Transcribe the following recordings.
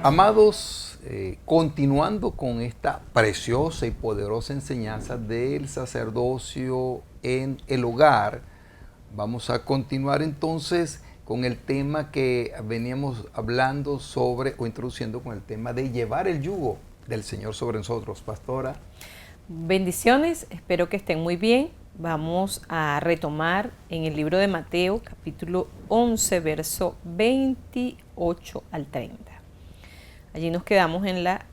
Amados, continuando con esta preciosa y poderosa enseñanza del sacerdocio en el hogar, vamos a continuar entonces con el tema que veníamos hablando sobre, o introduciendo con el tema de llevar el yugo del Señor sobre nosotros. Pastora. Bendiciones, espero que estén muy bien. Vamos a retomar en el libro de Mateo, capítulo 11, verso 28 al 30. Allí nos quedamos en la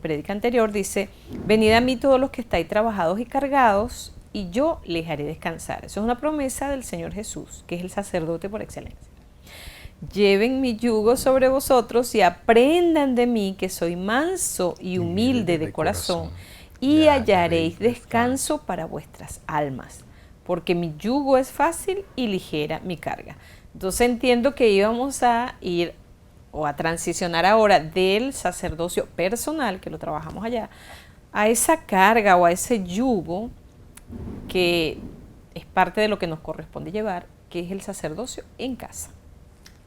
prédica anterior. Dice: venid a mí todos los que estáis trabajados y cargados, y yo les haré descansar. Eso es una promesa del Señor Jesús, que es el sacerdote por excelencia. Lleven mi yugo sobre vosotros y aprendan de mí, que soy manso y humilde de corazón, y hallaréis descanso para vuestras almas, porque mi yugo es fácil y ligera mi carga. Entonces entiendo que íbamos a ir o a transicionar ahora del sacerdocio personal, que lo trabajamos allá, a esa carga o a ese yugo que es parte de lo que nos corresponde llevar, que es el sacerdocio en casa.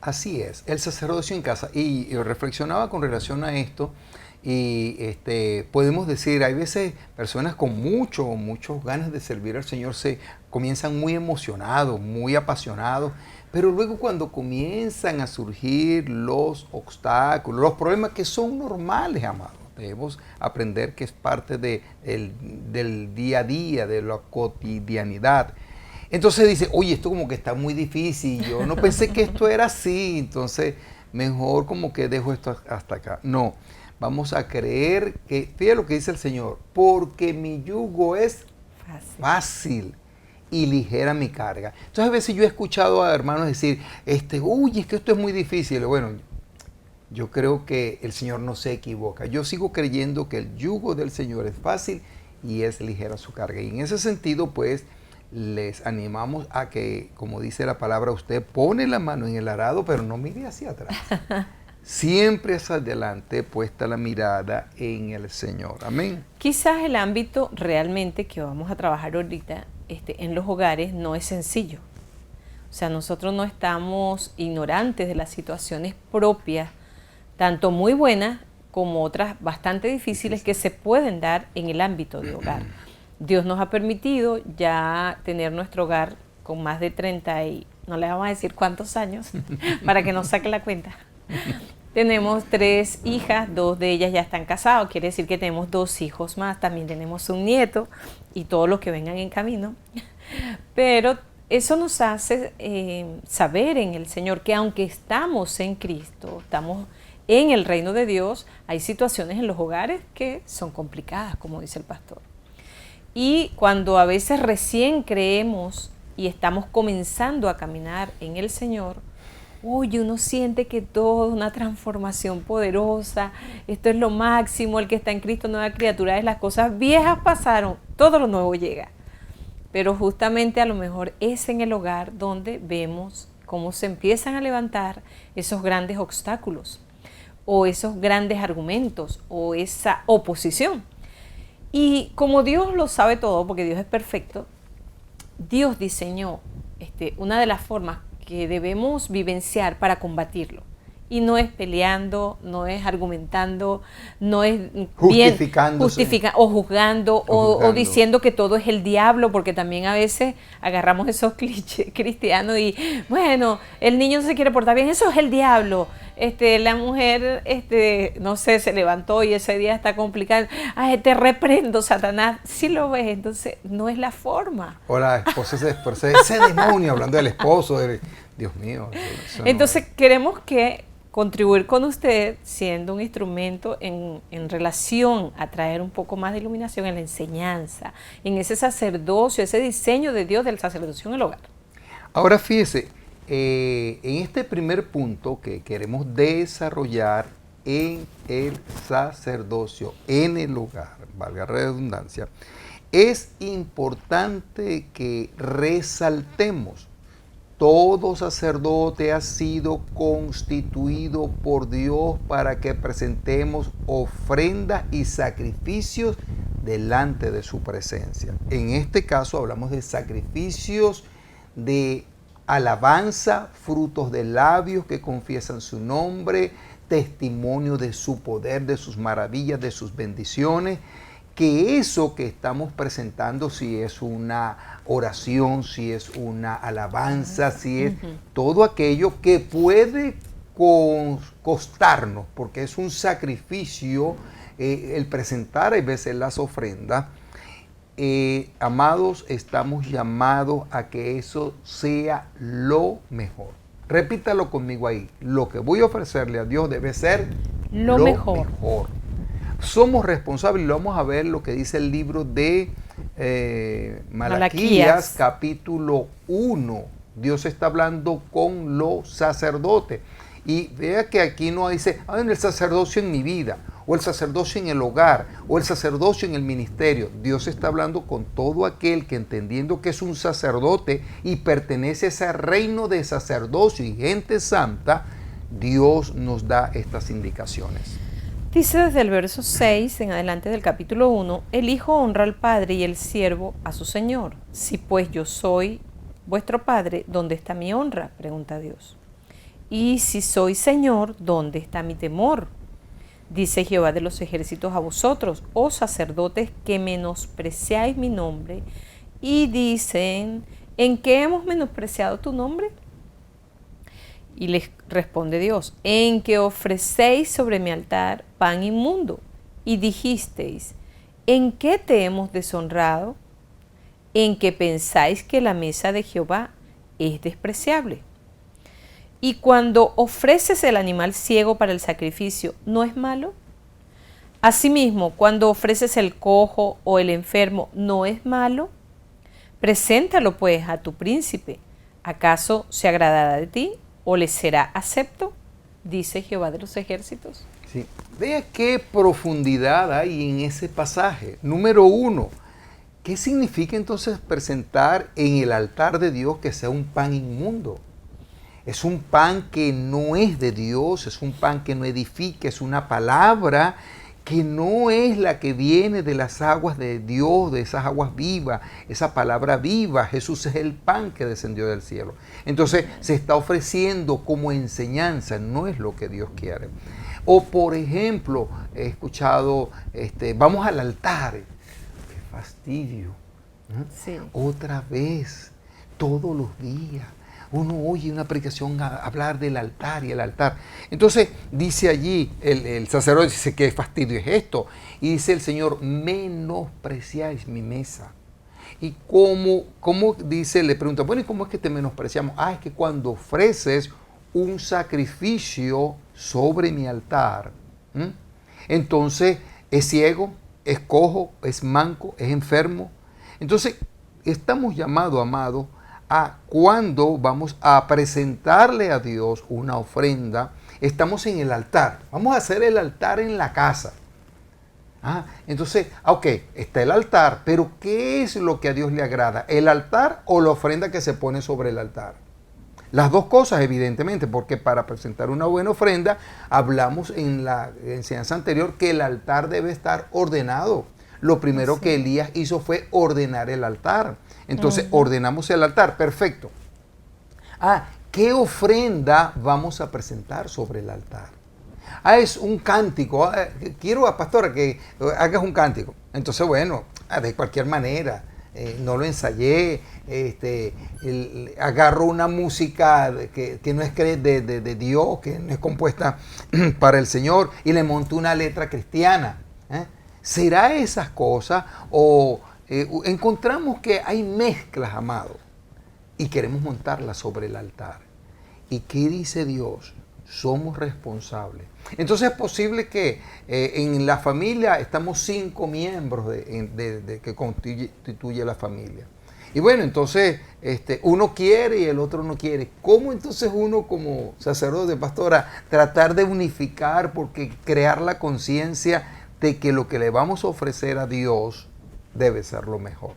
Así es, el sacerdocio en casa. Y reflexionaba con relación a esto y podemos decir, hay veces personas con muchos ganas de servir al Señor se comienzan muy emocionados, muy apasionados, pero luego cuando comienzan a surgir los obstáculos, los problemas que son normales, amados, debemos aprender que es parte del día a día, de la cotidianidad. Entonces dice, oye, esto como que está muy difícil, yo no pensé que esto era así, entonces mejor como que dejo esto hasta acá. No, vamos a creer que, fíjate lo que dice el Señor, porque mi yugo es fácil y ligera mi carga. Entonces a veces yo he escuchado a hermanos decir, uy, es que esto es muy difícil. Bueno, yo creo que el Señor no se equivoca. Yo sigo creyendo que el yugo del Señor es fácil y es ligera su carga. Y en ese sentido, pues, les animamos a que, como dice la palabra, usted pone la mano en el arado, pero no mire hacia atrás. Siempre hacia adelante, puesta la mirada en el Señor. Amén. Quizás el ámbito realmente que vamos a trabajar ahorita en los hogares no es sencillo. O sea, nosotros no estamos ignorantes de las situaciones propias, tanto muy buenas como otras bastante difíciles que se pueden dar en el ámbito de hogar. Dios nos ha permitido ya tener nuestro hogar con más de 30 y no le vamos a decir cuántos años para que nos saque la cuenta. Tenemos 3 hijas, 2 de ellas ya están casadas, quiere decir que tenemos 2 hijos más, también tenemos un nieto y todos los que vengan en camino. Pero eso nos hace saber en el Señor que aunque estamos en Cristo, estamos en el reino de Dios, hay situaciones en los hogares que son complicadas, como dice el pastor. Y cuando a veces recién creemos y estamos comenzando a caminar en el Señor, uno siente que todo es una transformación poderosa, esto es lo máximo, el que está en Cristo, nueva criatura es, las cosas viejas pasaron, todo lo nuevo llega. Pero justamente a lo mejor es en el hogar donde vemos cómo se empiezan a levantar esos grandes obstáculos, o esos grandes argumentos, o esa oposición. Y como Dios lo sabe todo, porque Dios es perfecto, Dios diseñó una de las formas que debemos vivenciar para combatirlo. Y no es peleando, no es argumentando, no es justificando o diciendo que todo es el diablo, porque también a veces agarramos esos clichés cristianos y, bueno, el niño no se quiere portar bien, eso es el diablo. La mujer, no sé, se levantó y ese día está complicado. Ay, te reprendo, Satanás. Sí lo ves, entonces no es la forma. O la esposa ese demonio, hablando del esposo, Dios mío. Entonces queremos contribuir con usted siendo un instrumento en relación a traer un poco más de iluminación en la enseñanza, en ese sacerdocio, ese diseño de Dios del sacerdocio en el hogar. Ahora fíjese, en este primer punto que queremos desarrollar en el sacerdocio, en el hogar, valga la redundancia, es importante que resaltemos: todo sacerdote ha sido constituido por Dios para que presentemos ofrendas y sacrificios delante de su presencia. En este caso hablamos de sacrificios de alabanza, frutos de labios que confiesan su nombre, testimonio de su poder, de sus maravillas, de sus bendiciones. Que eso que estamos presentando, si es una oración, si es una alabanza, si es todo aquello que puede costarnos, porque es un sacrificio el presentar a veces las ofrendas. Amados, estamos llamados a que eso sea lo mejor. Repítalo conmigo ahí. Lo que voy a ofrecerle a Dios debe ser lo mejor. Somos responsables, y lo vamos a ver lo que dice el libro de Malaquías, capítulo 1. Dios está hablando con los sacerdotes. Y vea que aquí no dice, en el sacerdocio en mi vida, o el sacerdocio en el hogar, o el sacerdocio en el ministerio. Dios está hablando con todo aquel que, entendiendo que es un sacerdote y pertenece a ese reino de sacerdocio y gente santa, Dios nos da estas indicaciones. Dice desde el verso 6 en adelante del capítulo 1, el hijo honra al padre y el siervo a su señor. Si pues yo soy vuestro padre, ¿dónde está mi honra?, pregunta Dios. Y si soy señor, ¿dónde está mi temor? Dice Jehová de los ejércitos a vosotros, oh sacerdotes, que menospreciáis mi nombre. Y dicen, ¿en qué hemos menospreciado tu nombre? Y les responde Dios, en que ofrecéis sobre mi altar pan inmundo. Y dijisteis, ¿en qué te hemos deshonrado? En que pensáis que la mesa de Jehová es despreciable. Y cuando ofreces el animal ciego para el sacrificio, ¿no es malo? Asimismo, cuando ofreces el cojo o el enfermo, ¿no es malo? Preséntalo pues a tu príncipe. ¿Acaso se agradará de ti o le será acepto? Dice Jehová de los ejércitos. Sí. Vea qué profundidad hay en ese pasaje. Número 1, ¿qué significa entonces presentar en el altar de Dios que sea un pan inmundo? Es un pan que no es de Dios, es un pan que no edifica, es una palabra que no es la que viene de las aguas de Dios, de esas aguas vivas, esa palabra viva. Jesús es el pan que descendió del cielo. Entonces se está ofreciendo como enseñanza, no es lo que Dios quiere. O por ejemplo, he escuchado, vamos al altar. ¡Qué fastidio! ¿No? Sí. Otra vez, todos los días. Uno oye una predicación hablar del altar y el altar. Entonces dice allí, el sacerdote dice, ¿qué fastidio es esto? Y dice el Señor, menospreciáis mi mesa. Y cómo dice, le pregunta, bueno, ¿y cómo es que te menospreciamos? Es que cuando ofreces un sacrificio sobre mi altar, entonces es ciego, es cojo, es manco, es enfermo. Entonces estamos llamados, amados, a cuando vamos a presentarle a Dios una ofrenda, estamos en el altar. Vamos a hacer el altar en la casa. Entonces, ok, está el altar, pero ¿qué es lo que a Dios le agrada? ¿El altar o la ofrenda que se pone sobre el altar? Las dos cosas, evidentemente, porque para presentar una buena ofrenda, hablamos en la enseñanza anterior que el altar debe estar ordenado. Lo primero que Elías hizo fue ordenar el altar. Entonces ordenamos el altar, perfecto. ¿Qué ofrenda vamos a presentar sobre el altar? Es un cántico. Quiero, pastora, que hagas un cántico. Entonces, bueno, de cualquier manera, no lo ensayé. Agarro una música que no es de Dios, que no es compuesta para el Señor, y le monto una letra cristiana. ¿Será esas cosas o encontramos que hay mezclas, amado, y queremos montarlas sobre el altar? ¿Y qué dice Dios? Somos responsables. Entonces es posible que en la familia estamos 5 miembros que constituye la familia. Y bueno, entonces uno quiere y el otro no quiere. ¿Cómo entonces uno como sacerdote, pastora, tratar de unificar, porque crear la conciencia de que lo que le vamos a ofrecer a Dios debe ser lo mejor?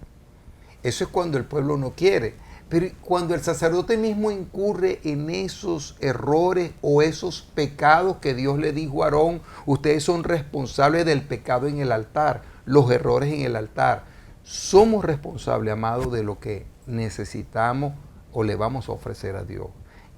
Eso es cuando el pueblo no quiere. Pero cuando el sacerdote mismo incurre en esos errores o esos pecados que Dios le dijo a Aarón, ustedes son responsables del pecado en el altar, los errores en el altar. Somos responsables, amados, de lo que necesitamos o le vamos a ofrecer a Dios.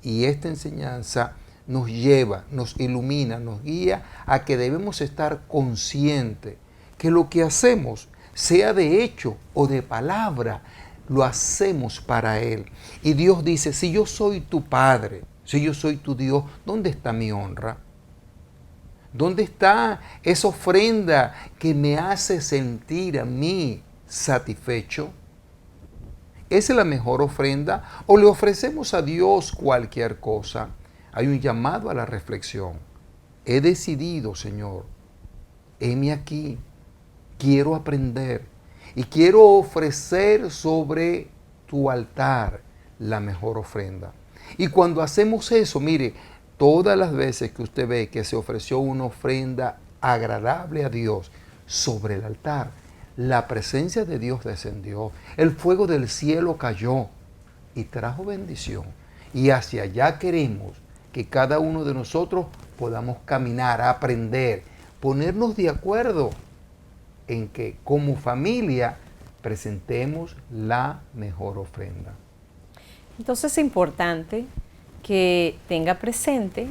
Y esta enseñanza nos lleva, nos ilumina, nos guía a que debemos estar conscientes que lo que hacemos, sea de hecho o de palabra, lo hacemos para Él. Y Dios dice, si yo soy tu Padre, si yo soy tu Dios, ¿dónde está mi honra? ¿Dónde está esa ofrenda que me hace sentir a mí satisfecho? ¿Esa es la mejor ofrenda? ¿O le ofrecemos a Dios cualquier cosa? Hay un llamado a la reflexión. He decidido, Señor, heme aquí, quiero aprender y quiero ofrecer sobre tu altar la mejor ofrenda. Y cuando hacemos eso, mire, todas las veces que usted ve que se ofreció una ofrenda agradable a Dios sobre el altar, la presencia de Dios descendió, el fuego del cielo cayó y trajo bendición. Y hacia allá queremos que cada uno de nosotros podamos caminar, aprender, ponernos de acuerdo en que como familia presentemos la mejor ofrenda. Entonces es importante que tenga presente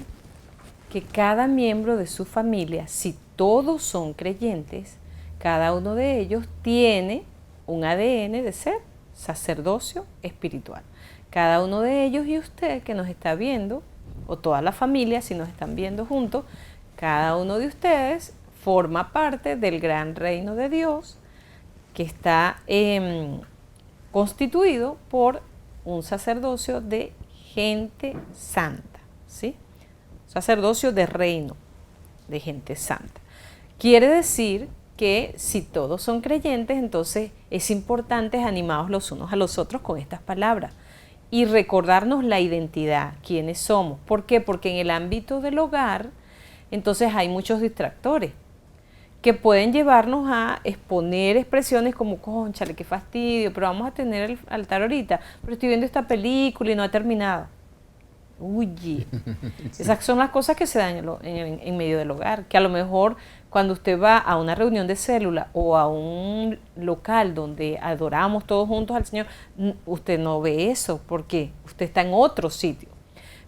que cada miembro de su familia, si todos son creyentes, cada uno de ellos tiene un ADN de ser sacerdocio espiritual. Cada uno de ellos y usted que nos está viendo, o toda la familia si nos están viendo juntos, cada uno de ustedes forma parte del gran reino de Dios que está constituido por un sacerdocio de gente santa, ¿sí? Sacerdocio de reino, de gente santa. Quiere decir que si todos son creyentes, entonces es importante animarnos los unos a los otros con estas palabras y recordarnos la identidad, quiénes somos. ¿Por qué? Porque en el ámbito del hogar, entonces hay muchos distractores que pueden llevarnos a exponer expresiones como, cónchale, qué fastidio, pero vamos a tener el altar ahorita, pero estoy viendo esta película y no ha terminado. Uy, esas son las cosas que se dan en medio del hogar, que a lo mejor cuando usted va a una reunión de célula o a un local donde adoramos todos juntos al Señor, usted no ve eso porque usted está en otro sitio.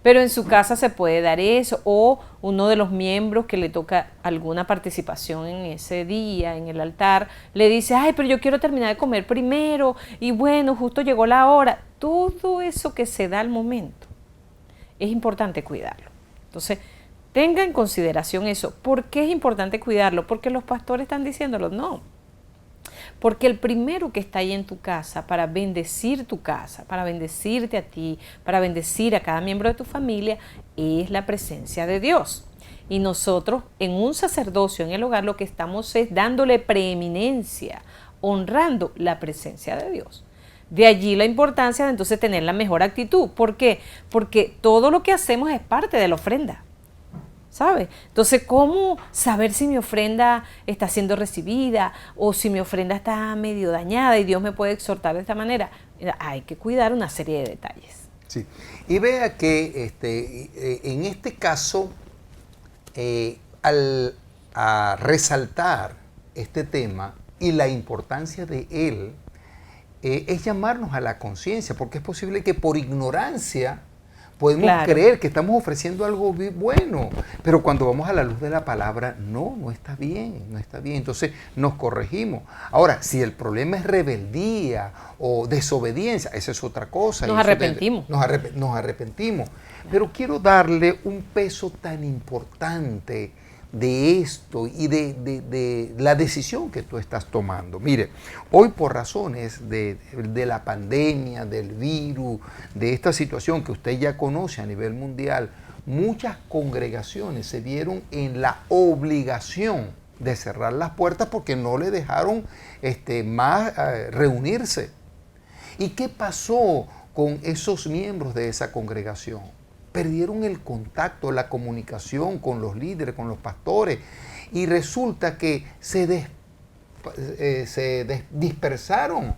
Pero en su casa se puede dar eso, o uno de los miembros que le toca alguna participación en ese día, en el altar, le dice, ay, pero yo quiero terminar de comer primero, y bueno, justo llegó la hora. Todo eso que se da al momento, es importante cuidarlo. Entonces, tenga en consideración eso. ¿Por qué es importante cuidarlo? Porque los pastores están diciéndolo. No. Porque el primero que está ahí en tu casa para bendecir tu casa, para bendecirte a ti, para bendecir a cada miembro de tu familia, es la presencia de Dios. Y nosotros en un sacerdocio en el hogar lo que estamos es dándole preeminencia, honrando la presencia de Dios. De allí la importancia de entonces tener la mejor actitud. ¿Por qué? Porque todo lo que hacemos es parte de la ofrenda. ¿Sabes? Entonces, ¿cómo saber si mi ofrenda está siendo recibida o si mi ofrenda está medio dañada y Dios me puede exhortar de esta manera? Hay que cuidar una serie de detalles. Sí. Y vea que en este caso, a resaltar este tema y la importancia de él, es llamarnos a la conciencia, porque es posible que por ignorancia podemos creer que estamos ofreciendo algo bueno, pero cuando vamos a la luz de la palabra, no está bien, no está bien. Entonces nos corregimos. Ahora, si el problema es rebeldía o desobediencia, esa es otra cosa. Nos arrepentimos. Nos arrepentimos. Pero quiero darle un peso tan importante de esto y de la decisión que tú estás tomando. Mire, hoy por razones de la pandemia, del virus, de esta situación que usted ya conoce a nivel mundial, muchas congregaciones se vieron en la obligación de cerrar las puertas porque no le dejaron más reunirse. ¿Y qué pasó con esos miembros de esa congregación? Perdieron el contacto, la comunicación con los líderes, con los pastores, y resulta que se dispersaron.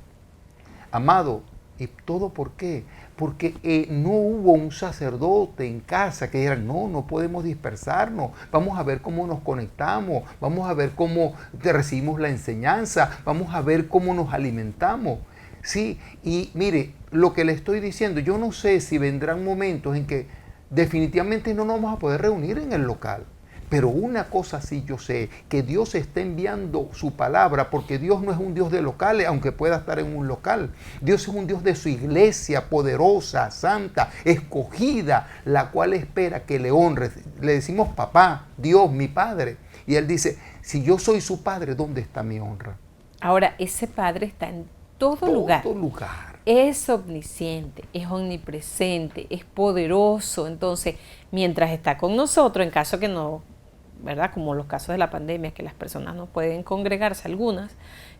Amado, ¿y todo por qué? Porque no hubo un sacerdote en casa que dijera, no podemos dispersarnos, vamos a ver cómo nos conectamos, vamos a ver cómo recibimos la enseñanza, vamos a ver cómo nos alimentamos. Sí, y mire, lo que le estoy diciendo, yo no sé si vendrán momentos en que definitivamente no nos vamos a poder reunir en el local. Pero una cosa sí yo sé, que Dios está enviando su palabra, porque Dios no es un Dios de locales, aunque pueda estar en un local. Dios es un Dios de su iglesia poderosa, santa, escogida, la cual espera que le honre. Le decimos papá, Dios, mi Padre. Y Él dice, si yo soy su Padre, ¿dónde está mi honra? Ahora, ese Padre está en todo lugar. lugar. Es omnisciente, es omnipresente, es poderoso. Entonces, mientras está con nosotros, en caso que no, ¿verdad? Como los casos de la pandemia, que las personas no pueden congregarse algunas.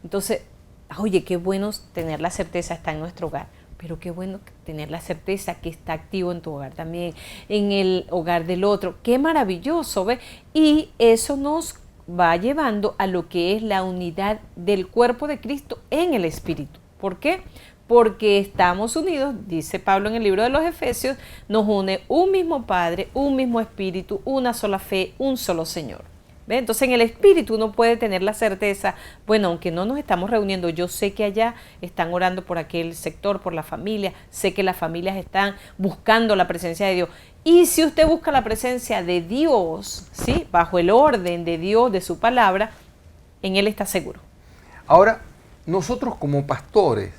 Entonces, oye, qué bueno tener la certeza, está en nuestro hogar. Pero qué bueno tener la certeza que está activo en tu hogar también, en el hogar del otro. Qué maravilloso, ¿ves? Y eso nos va llevando a lo que es la unidad del cuerpo de Cristo en el Espíritu. ¿Por qué? Porque estamos unidos, dice Pablo en el libro de los Efesios, nos une un mismo Padre, un mismo Espíritu, una sola fe, un solo Señor. ¿Ve? Entonces en el Espíritu uno puede tener la certeza, bueno, aunque no nos estamos reuniendo, yo sé que allá están orando por aquel sector, por la familia, sé que las familias están buscando la presencia de Dios. Y si usted busca la presencia de Dios, ¿sí? Bajo el orden de Dios, de su palabra, en Él está seguro. Ahora, nosotros como pastores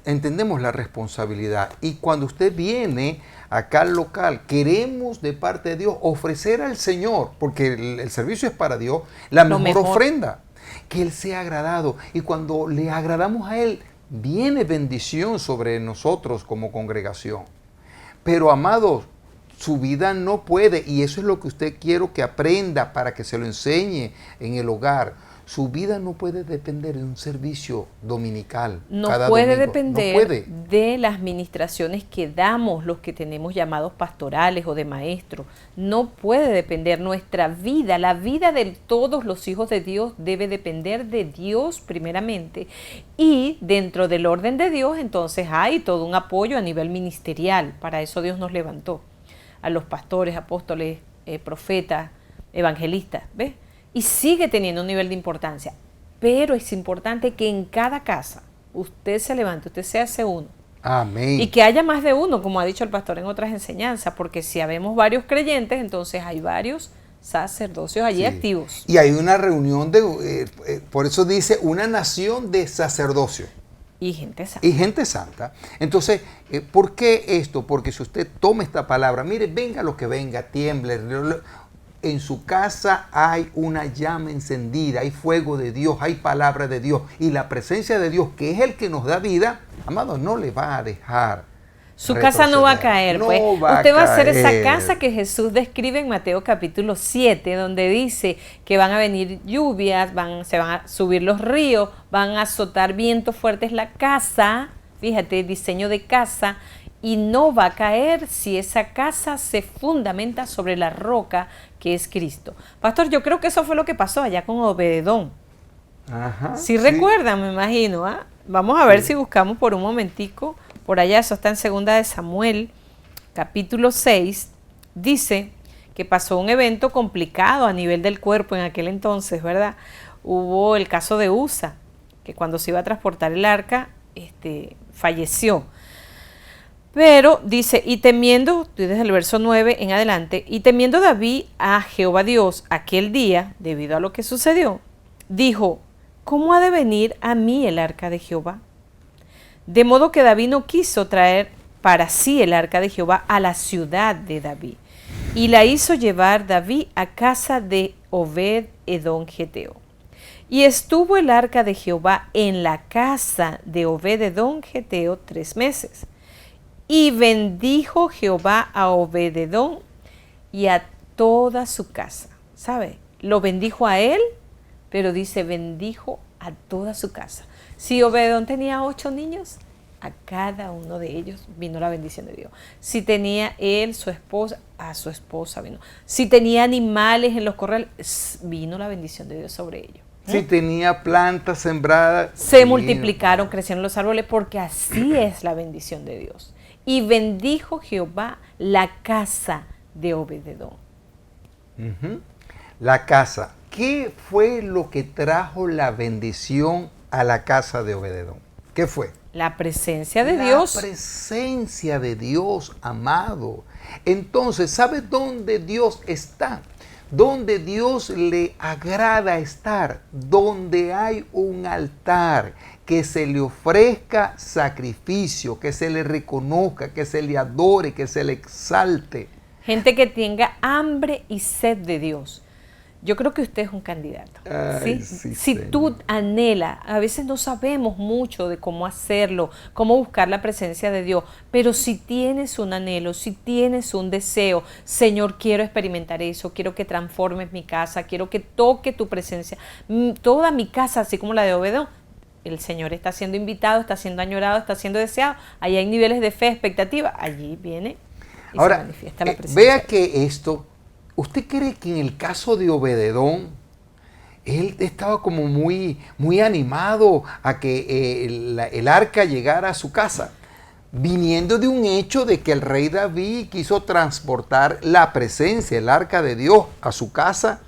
entendemos la responsabilidad, y cuando usted viene acá al local, queremos de parte de Dios ofrecer al Señor, porque el servicio es para Dios, la mejor ofrenda, que Él sea agradado, y cuando le agradamos a Él, viene bendición sobre nosotros como congregación. Pero amados, su vida no puede, y eso es lo que usted quiero que aprenda para que se lo enseñe en el hogar. Su vida no puede depender de un servicio dominical. No cada puede domingo. depender No puede. de las ministraciones que damos los que tenemos llamados pastorales o de maestros. No puede depender nuestra vida. La vida de todos los hijos de Dios debe depender de Dios primeramente. Y dentro del orden de Dios, entonces hay todo un apoyo a nivel ministerial. Para eso Dios nos levantó a los pastores, apóstoles, profetas, evangelistas, ¿ves? Y sigue teniendo un nivel de importancia, pero es importante que en cada casa usted se levante, usted se hace uno. Amén. Y que haya más de uno, como ha dicho el pastor en otras enseñanzas, porque si habemos varios creyentes, entonces hay varios sacerdocios allí activos. Y hay una reunión por eso dice una nación de sacerdocio. Y gente santa. Y gente santa. Entonces, ¿por qué esto? Porque si usted toma esta palabra, mire, venga lo que venga, tiemble, en su casa hay una llama encendida, hay fuego de Dios, hay palabra de Dios, y la presencia de Dios, que es el que nos da vida, amado, no le va a dejar. Su casa no va a caer, pues. Usted va a ser esa casa que Jesús describe en Mateo capítulo 7, donde dice que van a venir lluvias, se van a subir los ríos, van a azotar vientos fuertes la casa, fíjate, diseño de casa, y no va a caer si esa casa se fundamenta sobre la roca que es Cristo. Pastor, yo creo que eso fue lo que pasó allá con Obededón. Ajá, sí recuerdan, me imagino. Vamos a ver si buscamos por un momentico. Por allá, eso está en 2 de Samuel, capítulo 6. Dice que pasó un evento complicado a nivel del cuerpo en aquel entonces, ¿verdad? Hubo el caso de Usa, que cuando se iba a transportar el arca, falleció. Pero dice, y temiendo, desde el verso 9 en adelante, y temiendo David a Jehová Dios aquel día, debido a lo que sucedió, dijo, ¿cómo ha de venir a mí el arca de Jehová? De modo que David no quiso traer para sí el arca de Jehová a la ciudad de David, y la hizo llevar David a casa de Obed-edom geteo. Y estuvo el arca de Jehová en la casa de Obed-edom geteo 3 meses. Y bendijo Jehová a Obed-edom y a toda su casa. ¿Sabe? Lo bendijo a él, pero dice bendijo a toda su casa. Si Obed-edom tenía 8 niños, a cada uno de ellos vino la bendición de Dios. Si tenía él, su esposa, a su esposa vino. Si tenía animales en los corrales, vino la bendición de Dios sobre ellos. Si tenía plantas sembradas, se multiplicaron, crecieron los árboles, porque así es la bendición de Dios. Y bendijo Jehová la casa de Obed-edom. La casa. ¿Qué fue lo que trajo la bendición a la casa de Obed-edom? ¿Qué fue? La presencia de La Dios. presencia de Dios, amado. Entonces, ¿sabe dónde Dios está? Donde Dios le agrada estar, donde hay un altar, que se le ofrezca sacrificio, que se le reconozca, que se le adore, que se le exalte. Gente que tenga hambre y sed de Dios. Yo creo que usted es un candidato. Ay, ¿sí? sí, Si Señor. tú anhelas, a veces no sabemos mucho de cómo hacerlo, cómo buscar la presencia de Dios, pero si tienes un anhelo, si tienes un deseo, Señor, quiero experimentar eso, quiero que transformes mi casa, quiero que toque tu presencia, toda mi casa, así como la de Obedón, el Señor está siendo invitado, está siendo añorado, está siendo deseado. Ahí hay niveles de fe, expectativa, allí viene y Ahora, se manifiesta la presencia. vea que esto, ¿usted cree que en el caso de Obededón, él estaba como muy animado a que el arca llegara a su casa? Viniendo de un hecho de que el rey David quiso transportar la presencia, el arca de Dios, a su casa.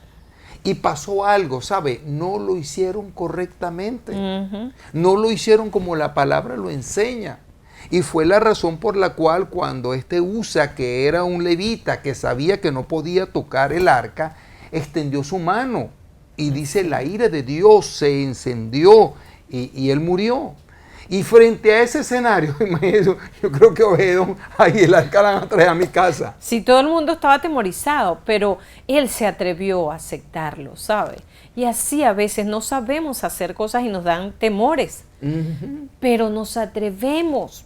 Y pasó algo, ¿sabe? No lo hicieron correctamente. No lo hicieron como la palabra lo enseña. Y fue la razón por la cual cuando Usa, que era un levita, que sabía que no podía tocar el arca, extendió su mano. Y dice, la ira de Dios se encendió y él murió. Y frente a ese escenario, imagínense, yo creo que Obededón, ahí el arca la van a traer a mi casa. Sí, todo el mundo estaba atemorizado, pero él se atrevió a aceptarlo, ¿sabe? Y así a veces no sabemos hacer cosas y nos dan temores, pero nos atrevemos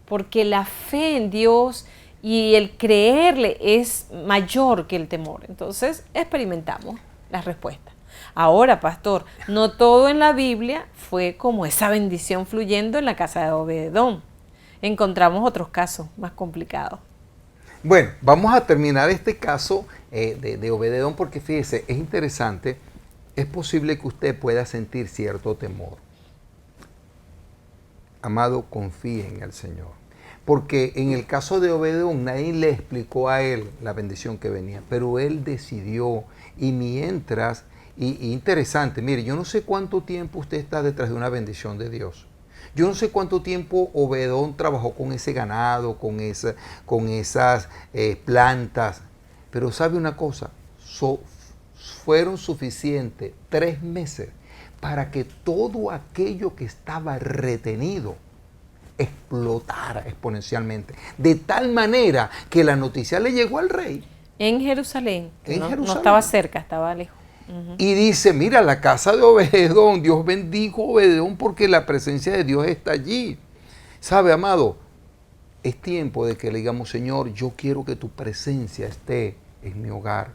porque la fe en Dios y el creerle es mayor que el temor. Entonces experimentamos las respuestas. Ahora, pastor, no todo en la Biblia fue como esa bendición fluyendo en la casa de Obededón. Encontramos otros casos más complicados. Bueno, vamos a terminar este caso de Obededón porque fíjese, es interesante. Es posible que usted pueda sentir cierto temor. Amado, confíe en el Señor. Porque en el caso de Obededón, nadie le explicó a él la bendición que venía, pero él decidió. Y mientras, y interesante, mire, yo no sé cuánto tiempo usted está detrás de una bendición de Dios. Yo no sé cuánto tiempo Obededón trabajó con ese ganado, con esas plantas, pero sabe una cosa, fueron suficientes 3 meses para que todo aquello que estaba retenido explotara exponencialmente, de tal manera que la noticia le llegó al rey. En Jerusalén, No estaba cerca, estaba lejos. Y dice, mira, la casa de Obededón, Dios bendijo a Obededón porque la presencia de Dios está allí. ¿Sabe, amado? Es tiempo de que le digamos, Señor, yo quiero que tu presencia esté en mi hogar.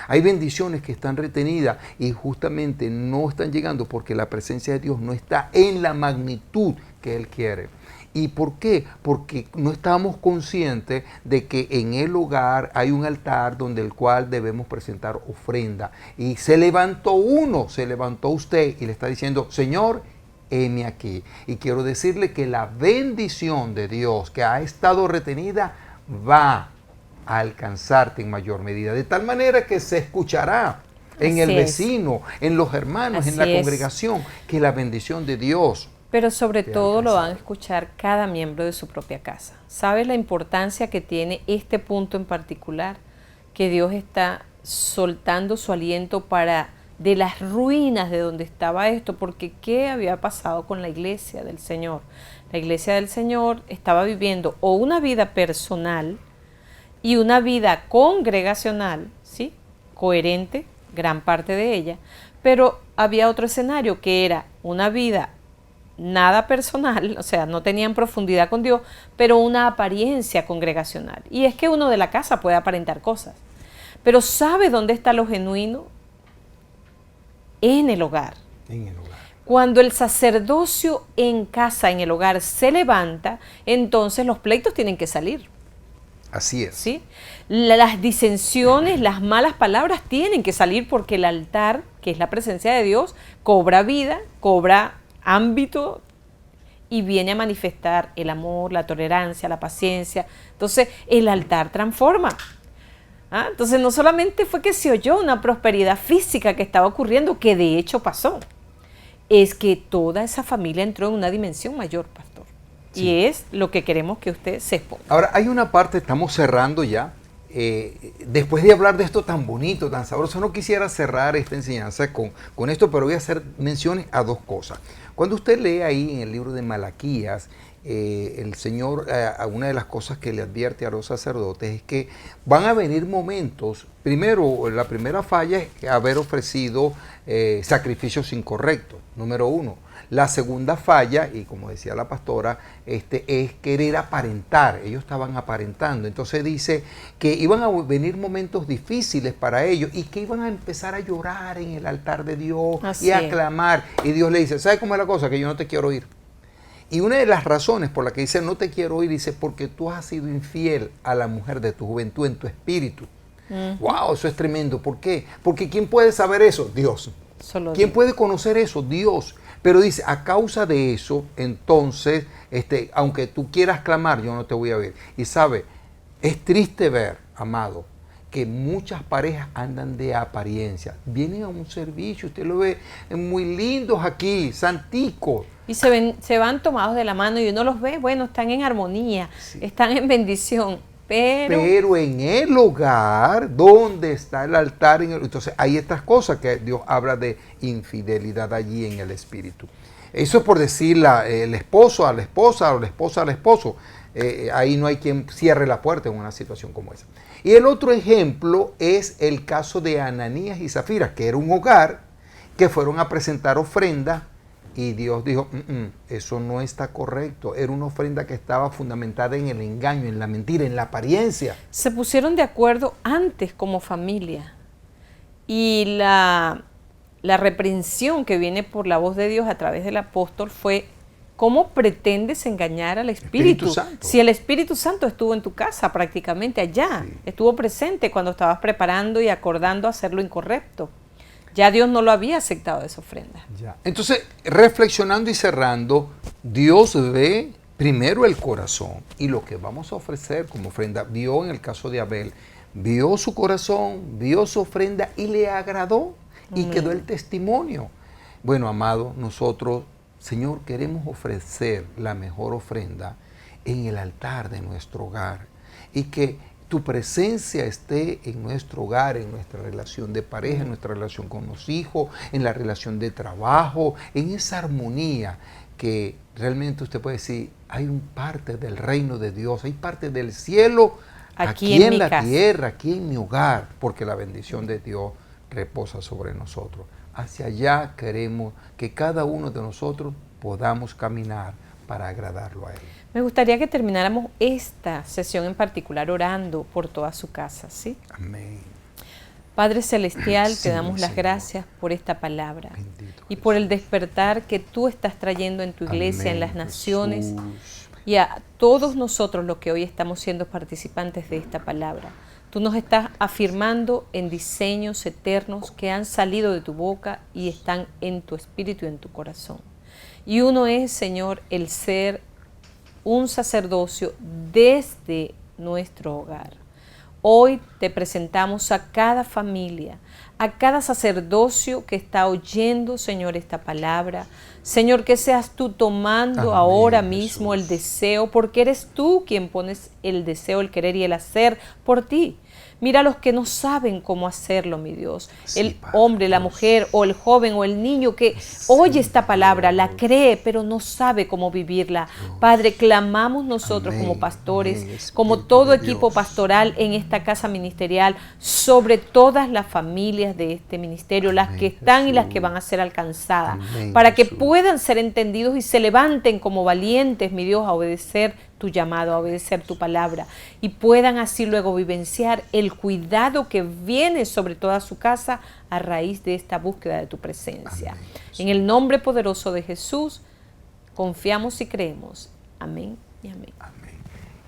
Hay bendiciones que están retenidas y justamente no están llegando porque la presencia de Dios no está en la magnitud que Él quiere. ¿Y por qué? Porque no estamos conscientes de que en el hogar hay un altar donde el cual debemos presentar ofrenda. Y se levantó usted y le está diciendo, Señor, heme aquí. Y quiero decirle que la bendición de Dios que ha estado retenida va a alcanzarte en mayor medida. De tal manera que se escuchará en el vecino, en los hermanos, en la congregación, que la bendición de Dios. Pero sobre todo lo van a escuchar cada miembro de su propia casa. ¿Sabes la importancia que tiene este punto en particular? Que Dios está soltando su aliento para de las ruinas de donde estaba esto, porque ¿qué había pasado con la iglesia del Señor? La iglesia del Señor estaba viviendo o una vida personal y una vida congregacional, ¿sí? Coherente, gran parte de ella, pero había otro escenario que era una vida nada personal, o sea, no tenían profundidad con Dios, pero una apariencia congregacional. Y es que uno de la casa puede aparentar cosas, pero ¿sabe dónde está lo genuino? En el hogar. En el hogar. Cuando el sacerdocio en casa, en el hogar, se levanta, entonces los pleitos tienen que salir. Así es. ¿Sí? Las disensiones, las malas palabras tienen que salir porque el altar, que es la presencia de Dios, cobra vida, cobra ámbito y viene a manifestar el amor, la tolerancia, la paciencia. Entonces el altar transforma. Entonces no solamente fue que se oyó una prosperidad física que estaba ocurriendo, que de hecho pasó, es que toda esa familia entró en una dimensión mayor, pastor. Sí. Y es lo que queremos que usted se exponga. Ahora, hay una parte, estamos cerrando ya. Después de hablar de esto tan bonito, tan sabroso, no quisiera cerrar esta enseñanza con esto, pero voy a hacer menciones a dos cosas. Cuando usted lee ahí en el libro de Malaquías, el Señor, una de las cosas que le advierte a los sacerdotes es que van a venir momentos, primero, la primera falla es haber ofrecido sacrificios incorrectos, número uno. La segunda falla, y como decía la pastora, es querer aparentar. Ellos estaban aparentando. Entonces dice que iban a venir momentos difíciles para ellos y que iban a empezar a llorar en el altar de Dios y a clamar. Y Dios le dice, ¿sabes cómo es la cosa? Que yo no te quiero oír. Y una de las razones por las que dice no te quiero oír, dice porque tú has sido infiel a la mujer de tu juventud en tu espíritu. ¡Wow! Eso es tremendo. ¿Por qué? Porque ¿quién puede saber eso? Dios. ¿Quién puede conocer eso? Dios. Pero dice, a causa de eso, entonces, aunque tú quieras clamar, yo no te voy a oír. Y sabe, es triste ver, amado, que muchas parejas andan de apariencia. Vienen a un servicio, usted lo ve muy lindos aquí, santicos. Y se van tomados de la mano y uno los ve, bueno, están en armonía, están en bendición. Pero en el hogar, donde está el altar, entonces hay estas cosas que Dios habla de infidelidad allí en el espíritu. Eso es por decir el esposo a la esposa o la esposa al esposo. Ahí no hay quien cierre la puerta en una situación como esa. Y el otro ejemplo es el caso de Ananías y Zafira, que era un hogar que fueron a presentar ofrenda. Y Dios dijo, eso no está correcto. Era una ofrenda que estaba fundamentada en el engaño, en la mentira, en la apariencia. Se pusieron de acuerdo antes como familia. Y la reprensión que viene por la voz de Dios a través del apóstol fue, ¿cómo pretendes engañar al Espíritu Santo? Si el Espíritu Santo estuvo en tu casa prácticamente allá, estuvo presente cuando estabas preparando y acordando hacer lo incorrecto. Ya Dios no lo había aceptado esa ofrenda. Ya. Entonces, reflexionando y cerrando, Dios ve primero el corazón y lo que vamos a ofrecer como ofrenda. Vio en el caso de Abel, vio su corazón, vio su ofrenda y le agradó y quedó el testimonio. Bueno, amado, nosotros, Señor, queremos ofrecer la mejor ofrenda en el altar de nuestro hogar y que tu presencia esté en nuestro hogar, en nuestra relación de pareja, en nuestra relación con los hijos, en la relación de trabajo, en esa armonía que realmente usted puede decir, hay un parte del reino de Dios, hay parte del cielo aquí en la tierra, aquí en mi hogar, porque la bendición de Dios reposa sobre nosotros. Hacia allá queremos que cada uno de nosotros podamos caminar para agradarlo a Él. Me gustaría que termináramos esta sesión en particular orando por toda su casa, ¿sí? Amén. Padre Celestial, te damos las gracias por esta palabra y por el despertar que tú estás trayendo en tu iglesia, en las naciones y a todos nosotros los que hoy estamos siendo participantes de esta palabra. Tú nos estás afirmando en diseños eternos que han salido de tu boca y están en tu espíritu y en tu corazón. Y uno es, Señor, el ser un sacerdocio desde nuestro hogar. Hoy te presentamos a cada familia, a cada sacerdocio que está oyendo, Señor, esta palabra. Señor, que seas tú tomando ahora mismo el deseo, porque eres tú quien pones el deseo, el querer y el hacer por ti. Mira a los que no saben cómo hacerlo, mi Dios. El hombre, la mujer o el joven o el niño que oye esta palabra, la cree, pero no sabe cómo vivirla. Padre, clamamos nosotros como pastores, como todo equipo pastoral en esta casa ministerial, sobre todas las familias de este ministerio, las que están y las que van a ser alcanzadas, para que puedan ser entendidos y se levanten como valientes, mi Dios, a obedecer tu llamado, a obedecer tu palabra y puedan así luego vivenciar el cuidado que viene sobre toda su casa a raíz de esta búsqueda de tu presencia. Amén. En el nombre poderoso de Jesús confiamos y creemos. Amén y amén. Amén.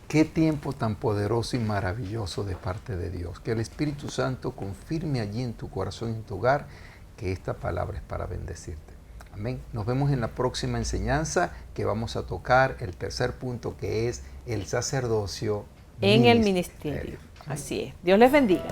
Qué tiempo tan poderoso y maravilloso de parte de Dios. Que el Espíritu Santo confirme allí en tu corazón y en tu hogar que esta palabra es para bendecirte. Amén. Nos vemos en la próxima enseñanza que vamos a tocar el tercer punto, que es el sacerdocio en el ministerio. Así es. Dios les bendiga.